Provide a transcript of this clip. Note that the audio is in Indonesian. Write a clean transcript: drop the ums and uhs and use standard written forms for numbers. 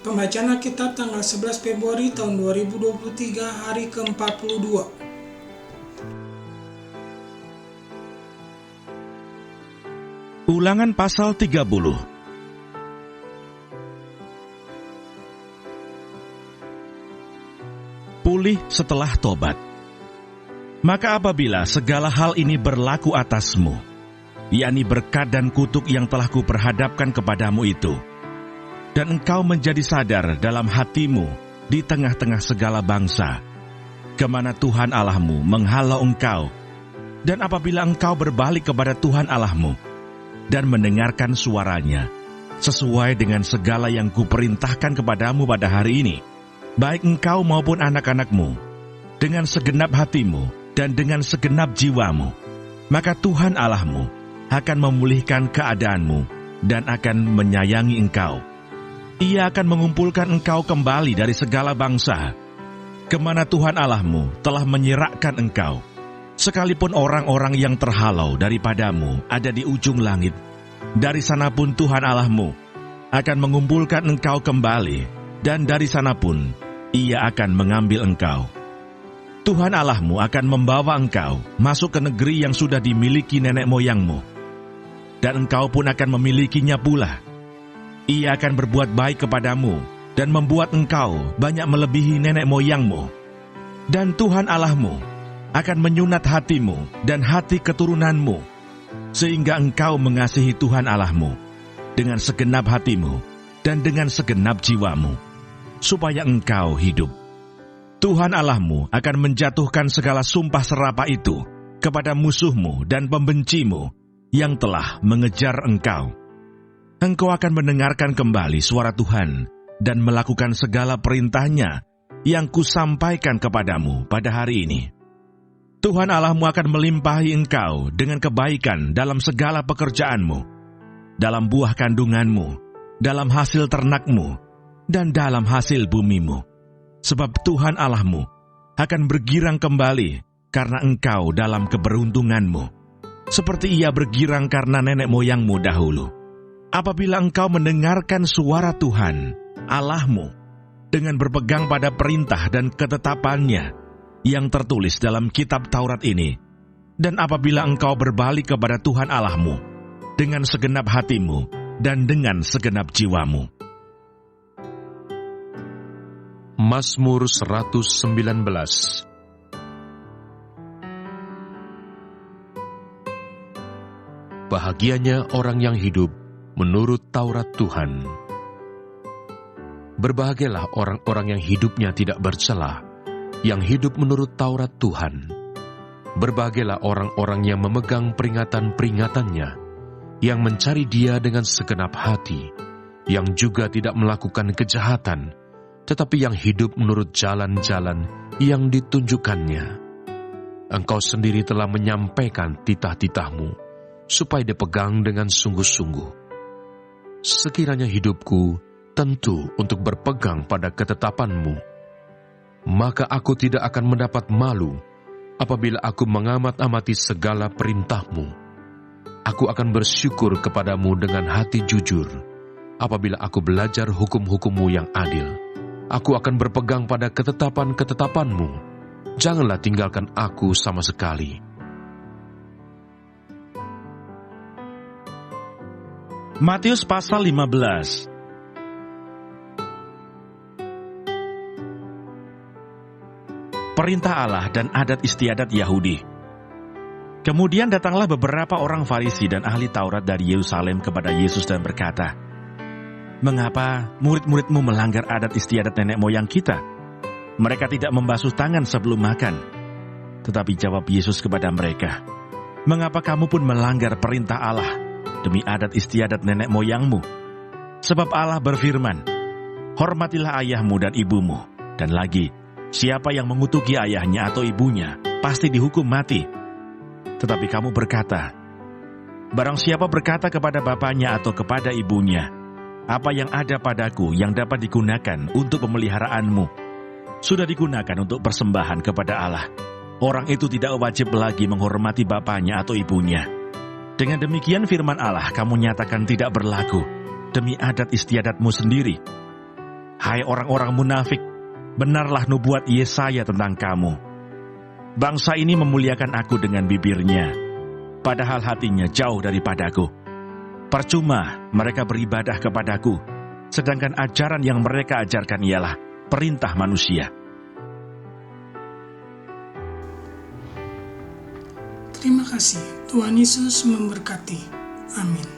Pembacaan Alkitab tanggal 11 Februari tahun 2023, hari ke-42. Ulangan pasal 30. Pulih setelah tobat. Maka apabila segala hal ini berlaku atasmu, yakni berkat dan kutuk yang telah kuperhadapkan kepadamu itu, dan engkau menjadi sadar dalam hatimu di tengah-tengah segala bangsa, kemana Tuhan Allahmu menghalau engkau, dan apabila engkau berbalik kepada Tuhan Allahmu, dan mendengarkan suaranya, sesuai dengan segala yang kuperintahkan kepadamu pada hari ini, baik engkau maupun anak-anakmu, dengan segenap hatimu dan dengan segenap jiwamu, maka Tuhan Allahmu akan memulihkan keadaanmu dan akan menyayangi engkau. Ia akan mengumpulkan engkau kembali dari segala bangsa, kemana Tuhan Allahmu telah menyerahkan engkau. Sekalipun orang-orang yang terhalau daripadamu ada di ujung langit, dari sana pun Tuhan Allahmu akan mengumpulkan engkau kembali, dan dari sana pun Ia akan mengambil engkau. Tuhan Allahmu akan membawa engkau masuk ke negeri yang sudah dimiliki nenek moyangmu, dan engkau pun akan memilikinya pula. Ia akan berbuat baik kepadamu dan membuat engkau banyak melebihi nenek moyangmu. Dan Tuhan Allahmu akan menyunat hatimu dan hati keturunanmu, sehingga engkau mengasihi Tuhan Allahmu dengan segenap hatimu dan dengan segenap jiwamu, supaya engkau hidup. Tuhan Allahmu akan menjatuhkan segala sumpah serapah itu kepada musuhmu dan pembencimu yang telah mengejar engkau. Engkau akan mendengarkan kembali suara Tuhan dan melakukan segala perintahnya yang kusampaikan kepadamu pada hari ini. Tuhan Allahmu akan melimpahi engkau dengan kebaikan dalam segala pekerjaanmu, dalam buah kandunganmu, dalam hasil ternakmu, dan dalam hasil bumimu. Sebab Tuhan Allahmu akan bergirang kembali karena engkau dalam keberuntunganmu, seperti Ia bergirang karena nenek moyangmu dahulu. Apabila engkau mendengarkan suara Tuhan Allahmu dengan berpegang pada perintah dan ketetapannya yang tertulis dalam kitab Taurat ini, dan apabila engkau berbalik kepada Tuhan Allahmu dengan segenap hatimu dan dengan segenap jiwamu. Mazmur 119. Bahagianya orang yang hidup menurut Taurat Tuhan. Berbahagialah orang-orang yang hidupnya tidak bercela, yang hidup menurut Taurat Tuhan. Berbahagialah orang-orang yang memegang peringatan-peringatannya, yang mencari Dia dengan segenap hati, yang juga tidak melakukan kejahatan, tetapi yang hidup menurut jalan-jalan yang ditunjukkannya. Engkau sendiri telah menyampaikan titah-titahmu, supaya dipegang dengan sungguh-sungguh. Sekiranya hidupku tentu untuk berpegang pada ketetapanmu, maka aku tidak akan mendapat malu apabila aku mengamat-amati segala perintahmu. Aku akan bersyukur kepadamu dengan hati jujur apabila aku belajar hukum-hukummu yang adil. Aku akan berpegang pada ketetapan-ketetapanmu. Janganlah tinggalkan aku sama sekali. Matius pasal 15. Perintah Allah dan adat istiadat Yahudi. Kemudian datanglah beberapa orang Farisi dan ahli Taurat dari Yerusalem kepada Yesus dan berkata, "Mengapa murid-muridmu melanggar adat istiadat nenek moyang kita? Mereka tidak membasuh tangan sebelum makan." Tetapi jawab Yesus kepada mereka, "Mengapa kamu pun melanggar perintah Allah demi adat istiadat nenek moyangmu? Sebab Allah berfirman, 'Hormatilah ayahmu dan ibumu,' dan lagi, 'Siapa yang mengutuki ayahnya atau ibunya, pasti dihukum mati.' Tetapi kamu berkata, 'Barang siapa berkata kepada bapaknya atau kepada ibunya, apa yang ada padaku yang dapat digunakan untuk pemeliharaanmu, sudah digunakan untuk persembahan kepada Allah, orang itu tidak wajib lagi menghormati bapaknya atau ibunya. Dengan demikian firman Allah kamu nyatakan tidak berlaku demi adat istiadatmu sendiri. Hai orang-orang munafik, benarlah nubuat Yesaya tentang kamu. Bangsa ini memuliakan aku dengan bibirnya, padahal hatinya jauh daripadaku. Percuma mereka beribadah kepadaku, sedangkan ajaran yang mereka ajarkan ialah perintah manusia. Terima kasih. Tuhan Yesus memberkati. Amin.